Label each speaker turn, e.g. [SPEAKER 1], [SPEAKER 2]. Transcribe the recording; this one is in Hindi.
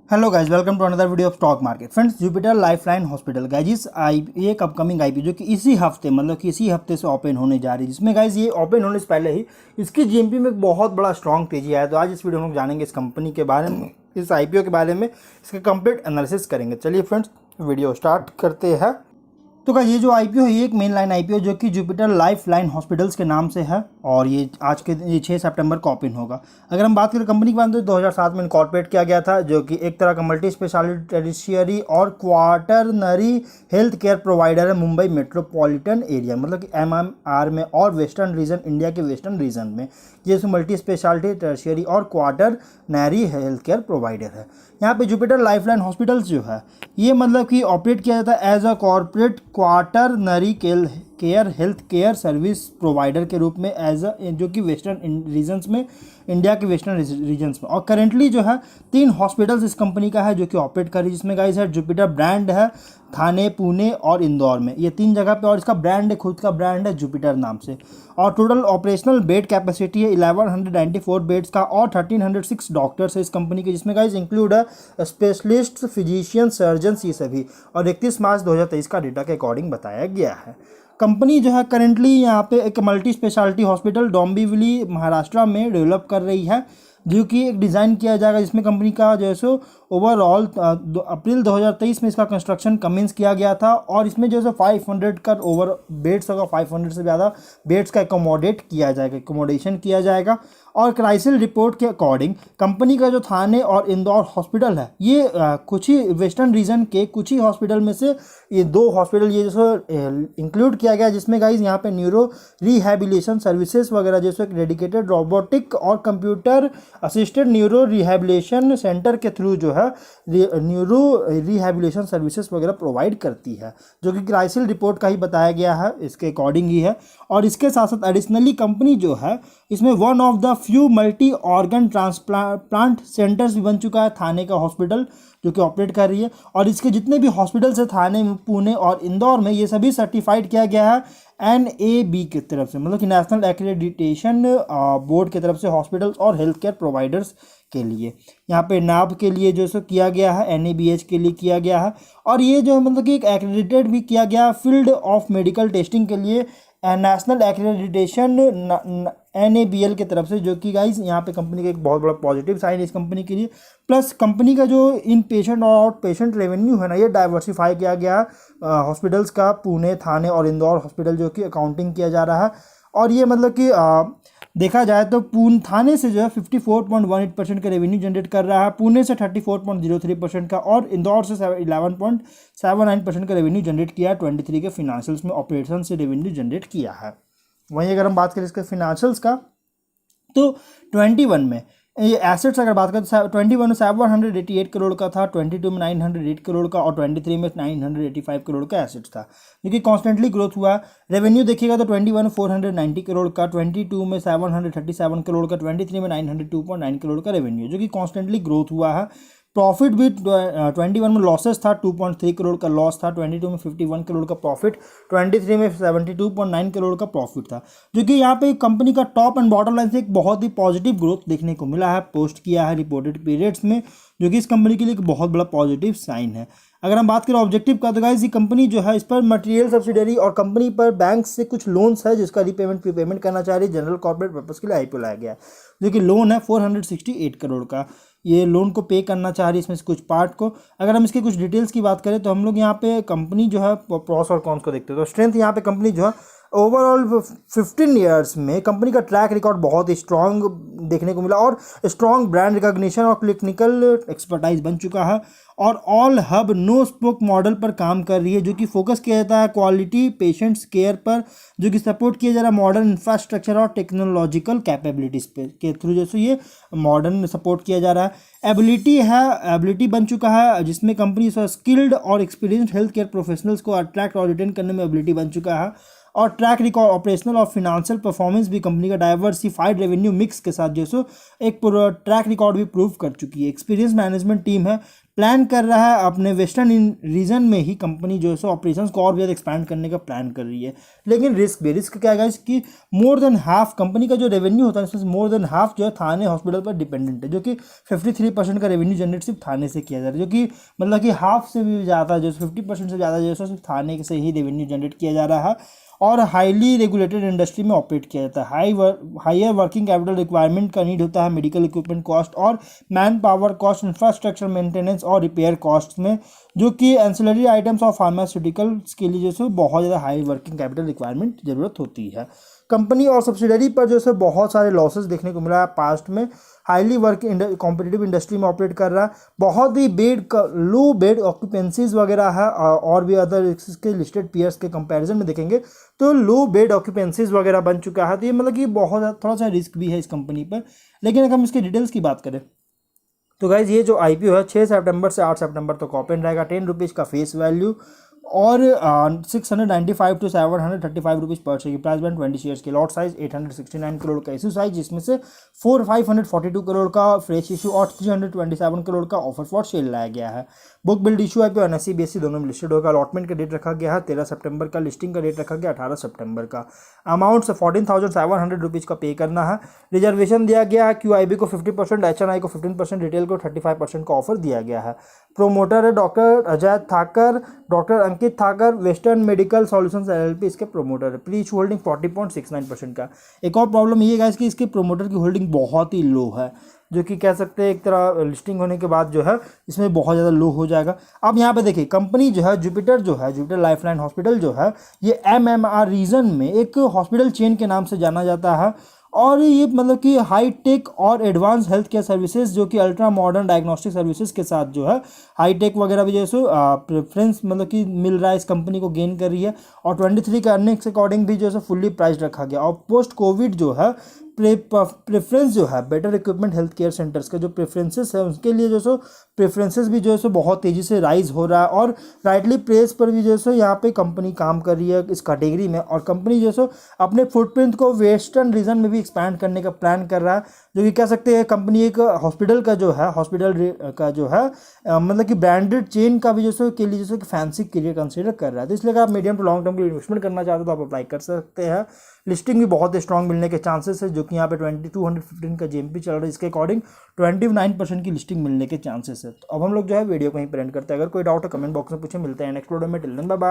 [SPEAKER 1] Hello guys, welcome to another video of stock market. Friends, Jupiter Lifeline hospital guys एक अपकमिंग आईपीओ जो कि इसी हफ्ते मतलब कि इसी हफ्ते से ओपन होने जा रही है, जिसमें गाइज ये ओपन होने से पहले ही इसकी जीएमपी में एक बहुत बड़ा स्ट्रॉन्ग तेजी आया। तो आज इस वीडियो में हम जानेंगे इस कंपनी के बारे में, इस आईपीओ के बारे में, इसका कंप्लीट एनालिसिस करेंगे। चलिए फ्रेंड्स, वीडियो स्टार्ट करते हैं। तो क्या ये जो आईपीओ है, ये एक मेन लाइन आईपीओ जो कि जुपिटर लाइफ लाइन हॉस्पिटल्स के नाम से है और ये आज के ये 6 सितंबर को ओपन होगा। अगर हम बात करें कंपनी की बात तो 2007 में इनकॉर्पोरेट किया गया था, जो कि एक तरह का मल्टी स्पेशलिटी टर्शियरी और क्वार्टरनरी हेल्थ केयर प्रोवाइडर है मुंबई मेट्रोपॉलिटन एरिया, मतलब कि एमएमआर में और वेस्टर्न रीजन, इंडिया के वेस्टर्न रीजन में ये मल्टी स्पेशलिटी टर्शियरी और क्वार्टरनरी हेल्थ केयर प्रोवाइडर है। यहाँ पे जुपिटर लाइफलाइन हॉस्पिटल्स जो है ये मतलब कि ऑपरेट किया जाता है as a corporate quaternary care health care service provider के रूप में एज अ, जो कि वेस्टर्न रीजन्स में, इंडिया के वेस्टर्न रीजन्स में। और करेंटली जो है 3 हॉस्पिटल्स इस कंपनी का है जो कि ऑपरेट कर रही है, जिसमें गाइस है जुपिटर ब्रांड है थाने, पुणे और इंदौर में, ये 3 जगह पे। और इसका ब्रांड है, खुद का ब्रांड है जुपिटर नाम से। और टोटल ऑपरेशनल बेड कैपेसिटी है 1194 बेड्स का और 1306 डॉक्टर्स है इस कंपनी के, जिसमें गाइस इंक्लूड है स्पेशलिस्ट, फिजिशियन, सर्जन्स, ये सभी। और 31 मार्च 2023 का डेटा के अकॉर्डिंग बताया गया है। कंपनी जो है करेंटली यहाँ पे एक multi speciality hospital Dombivli Maharashtra में डेवलप कर रही है, जो कि एक डिज़ाइन किया जाएगा, जिसमें कंपनी का जो है सो ओवरऑल अप्रैल 2023 में इसका कंस्ट्रक्शन कमेंस किया गया था। और इसमें जो है 500 का ओवर बेड्स होगा, 500 से ज़्यादा बेड्स का एकोमोडेशन किया जाएगा। और क्राइसिल रिपोर्ट के अकॉर्डिंग कंपनी का जो थाने और इंदौर हॉस्पिटल है, ये कुछ ही वेस्टर्न रीजन के कुछ ही हॉस्पिटल में से ये 2 हॉस्पिटल ये जो इंक्लूड किया गया, जिसमें गाइज यहाँ पे न्यूरो रिहैबिलिटेशन सर्विसेज वगैरह, जैसे डेडिकेटेड रोबोटिक और computer assisted neuro rehabilitation centre के थ्रू जो है न्यूरो रिहैबिलिटेशन सर्विसेज वगैरह प्रोवाइड करती है, जो कि क्राइसिल रिपोर्ट का ही बताया गया है, इसके अकॉर्डिंग ही है। और इसके साथ साथ एडिशनली कंपनी जो है इसमें one of the few multi organ transplant centres भी बन चुका है थाने का हॉस्पिटल, जो कि ऑपरेट कर रही है। और इसके जितने भी हॉस्पिटल्स है थाने, पुणे और इंदौर में, ये सभी सर्टिफाइड किया गया है NAB की तरफ से, मतलब कि नेशनल एक्रेडिटेशन बोर्ड की तरफ से, हॉस्पिटल्स और हेल्थ केयर प्रोवाइडर्स के लिए। यहाँ पे नाब के लिए जो सो किया गया है, NABH के लिए किया गया है। और ये जो है मतलब कि एक एक्रेडिटेड भी किया गया फील्ड ऑफ मेडिकल टेस्टिंग के लिए नेशनल एक्रेडिटेशन NABL की तरफ से, जो कि गाइस यहाँ पे कंपनी का एक बहुत बड़ा पॉजिटिव साइन है इस कंपनी के लिए। प्लस कंपनी का जो इन पेशेंट और आउट पेशेंट रेवेन्यू है ना, ये डाइवर्सिफाई किया गया हॉस्पिटल्स का, पुणे, थाने और इंदौर हॉस्पिटल, जो कि अकाउंटिंग किया जा रहा है। और ये मतलब कि देखा जाए तो थाने से जो है 54.18% का रेवेन्यू जनरेट कर रहा है, पुणे से 34.03% का और इंदौर से 11.79% का रेवेन्यू जनरेट किया है 23 के फिनेंशियल्स में, ऑपरेशन से रेवेन्यू जनरेट किया है। वहीं अगर हम बात करें इसके फिनेंशियल्स का, तो 21 में ये एसेट्स अगर बात करें तो 21 में 788 करोड़ का था, 22 में 908 करोड़ का और 23 में 985 करोड़ का एसेट्स था, जो कि कॉन्स्टेंटली ग्रोथ हुआ। रेवेन्यू देखिएगा तो 21 में 490 करोड़ का, 22 में 737 करोड़ का, 23 में 902.9 करोड़ का रेवेन्यू, जो कि कॉन्स्टेंटली ग्रोथ हुआ है। प्रॉफिट भी 21 में लॉसेस था, 2.3 करोड़ का लॉस था, 22 में 51 करोड़ का प्रॉफिट, 23 में 72.9 करोड़ का प्रॉफिट था, जो कि यहाँ पे कंपनी का टॉप एंड बॉटम लाइन से एक बहुत ही पॉजिटिव ग्रोथ देखने को मिला है, पोस्ट किया है रिपोर्टेड पीरियड्स में, जो कि इस कंपनी के लिए एक बहुत बड़ा पॉजिटिव साइन है। अगर हम बात करें ऑब्जेक्टिव का, तो गाइस ये कंपनी जो है इस पर मटेरियल सब्सिडरी और कंपनी पर बैंक से कुछ लोन्स है, जिसका रीपेमेंट प्रीपेमेंट करना चाह रही है, जनरल कॉर्पोरेट पर्पस के लिए आईपीओ लाया गया है, जो कि लोन है 468 करोड़ का, ये लोन को पे करना चाह रही है, इसमें से कुछ पार्ट को। अगर हम इसके कुछ डिटेल्स की बात करें तो हम लोग यहाँ पे कंपनी जो है प्रॉस और कॉन्स को देखते हैं। तो स्ट्रेंथ यहाँ पे कंपनी जो है ओवरऑल 15 ईयर्स में कंपनी का ट्रैक रिकॉर्ड बहुत ही स्ट्रांग देखने को मिला और स्ट्रांग ब्रांड रिकॉग्निशन और क्लिनिकल एक्सपर्टाइज बन चुका है। और all hub no spoke model पर काम कर रही है, जो कि फोकस किया जाता है क्वालिटी पेशेंट्स केयर पर, जो कि सपोर्ट किया जा रहा है मॉडर्न इंफ्रास्ट्रक्चर और टेक्नोलॉजिकल कैपेबिलिटीज पे के थ्रू, जैसे ये मॉडर्न सपोर्ट किया जा रहा है। एबिलिटी बन चुका है, जिसमें कंपनी स्किल्ड और एक्सपीरियंस्ड हेल्थ केयर प्रोफेशनल्स को अट्रैक्ट और रिटेन करने में एबिलिटी बन चुका है। और ट्रैक रिकॉर्ड ऑपरेशनल और फिनेंशियल परफॉर्मेंस भी कंपनी का डाइवर्सिफाइड रेवेन्यू मिक्स के साथ जो सो एक ट्रैक रिकॉर्ड भी प्रूव कर चुकी है। एक्सपीरियंस मैनेजमेंट टीम है, प्लान कर रहा है अपने वेस्टर्न रीजन में ही कंपनी जो है सो ऑपरेशंस को और भी ज़्यादा एक्सपैंड करने का प्लान कर रही है। लेकिन रिस्क क्या है कि मोर देन हाफ कंपनी का जो रेवेन्यू होता है इसमें मोर देन हाफ जो है थाने हॉस्पिटल पर डिपेंडेंट है, जो कि 53% का रेवेन्यू जनरेट सिर्फ थाने से किया जा रहा है, जो कि मतलब कि हाफ से भी ज़्यादा जो 50% से ज़्यादा जो है सिर्फ थाने से ही रेवेन्यू जनरेट किया जा रहा है। और हाईली रेगुलेटेड इंडस्ट्री में ऑपरेट किया जाता है। हायर वर्किंग कैपिटल रिक्वायरमेंट का नीड होता है मेडिकल इक्विपमेंट कॉस्ट और man power cost, infrastructure maintenance और रिपेयर कॉस्ट में, जो कि एंसिलरी आइटम्स और फार्मास्यूटिकल्स के लिए जैसे बहुत ज़्यादा हाई वर्किंग कैपिटल रिक्वायरमेंट ज़रूरत होती है। कंपनी और सब्सिडरी पर जो है बहुत सारे लॉसेस देखने को मिला है पास्ट में। हाईली वर्क कॉम्पिटिटिव इंडस्ट्री में ऑपरेट कर रहा है, बहुत ही लो बेड ऑक्यूपेंसीज वगैरह है, और भी अदर इसके लिस्टेड पीयर्स के कंपैरिजन में देखेंगे तो लो बेड ऑक्यूपेंसीज वगैरह बन चुका है। तो ये मतलब कि बहुत थोड़ा सा रिस्क भी है इस कंपनी पर। लेकिन अगर हम इसके डिटेल्स की बात करें तो गाइज ये जो आईपीओ है 6 सितंबर से 8 सितंबर तक ओपन रहेगा। 10 रुपीज़ का फेस वैल्यू और 695 टू 735 रुपीज़ पर शेयर की प्राइस बैंड 20 शेयर्स की। लॉट साइज 869 करोड़ का इशू साइज, जिसमें से 542 करोड़ का फ्रेश इशू और 327 करोड़ का ऑफर फॉर सेल लाया गया है। Book build issue IPO NSE BSE दोनों में लिस्टेड होगा। अलॉटमेंट का डेट रखा गया है 13 सितंबर का, लिस्टिंग का डेट रखा गया 18 सितंबर का। अमाउंट 14,700 रुपीज़ का पे करना है। रिजर्वेशन दिया गया है क्यूआईबी को 50%, एचएनआई को 15%, रिटेल को 35% का ऑफर दिया गया है। प्रोमोटर है doctor Ajay Thakar, doctor Ankit Thakar, western medical solutions LLP इसके प्रोमोटर है। प्री इशू होल्डिंग 40.69% का। एक और प्रॉब्लम ये है कि इसके प्रोमोटर की होल्डिंग बहुत ही लो है, जो कि कह सकते हैं एक तरह लिस्टिंग होने के बाद जो है इसमें बहुत ज़्यादा लो हो जाएगा। अब यहाँ पे देखिए कंपनी जो है जुपिटर लाइफलाइन हॉस्पिटल जो है ये एमएमआर रीजन में एक हॉस्पिटल चेन के नाम से जाना जाता है। और ये मतलब कि हाई टेक और एडवांस हेल्थ केयर सर्विसेज, जो कि अल्ट्रा मॉडर्न डायग्नोस्टिक सर्विसेज के साथ जो है हाई टेक वगैरह भी जैसे प्रेफरेंस मतलब कि मिल रहा है, इस कंपनी को गेन कर रही है। और 23 के अर्निंग्स अकॉर्डिंग भी जो है फुल्ली प्राइस रखा गया। और पोस्ट कोविड जो है प्रेफरेंस जो है better equipment health care centres के जो प्रेफरेंसेस है उसके लिए जो सो प्रेफरेंसेस भी जो है सो बहुत तेज़ी से राइज हो रहा है। और राइटली प्लेस पर भी जो है यहाँ पे कंपनी काम कर रही है इस कैटेगरी में। और कंपनी जो है सो अपने फुटप्रिंट को वेस्टर्न रीजन में भी एक्सपैंड करने का प्लान कर रहा है, जो कि कह सकते हैं कंपनी एक हॉस्पिटल का जो है मतलब कि ब्रांडेड चेन का भी जो सो के लिए जो फैंसी करियर कंसिडर कर रहा है। तो इसलिए अगर आप मीडियम टू लॉन्ग टर्म के लिए इन्वेस्टमेंट करना चाहते हो तो आप अप्लाई कर सकते हैं। लिस्टिंग भी बहुत स्ट्रॉन्ग मिलने के चांसेस है, जो कि यहाँ पे 2215 का जेएमपी चल रहा है, इसके अकॉर्डिंग 29% की लिस्टिंग मिलने के चांसेस है। तो अब हम लोग जो है वीडियो को यहीं पर एंड करते हैं। अगर कोई डाउट है कमेंट बॉक्स में पूछे। मिलते हैं नेक्स्ट वीडियो में। Till then bye bye.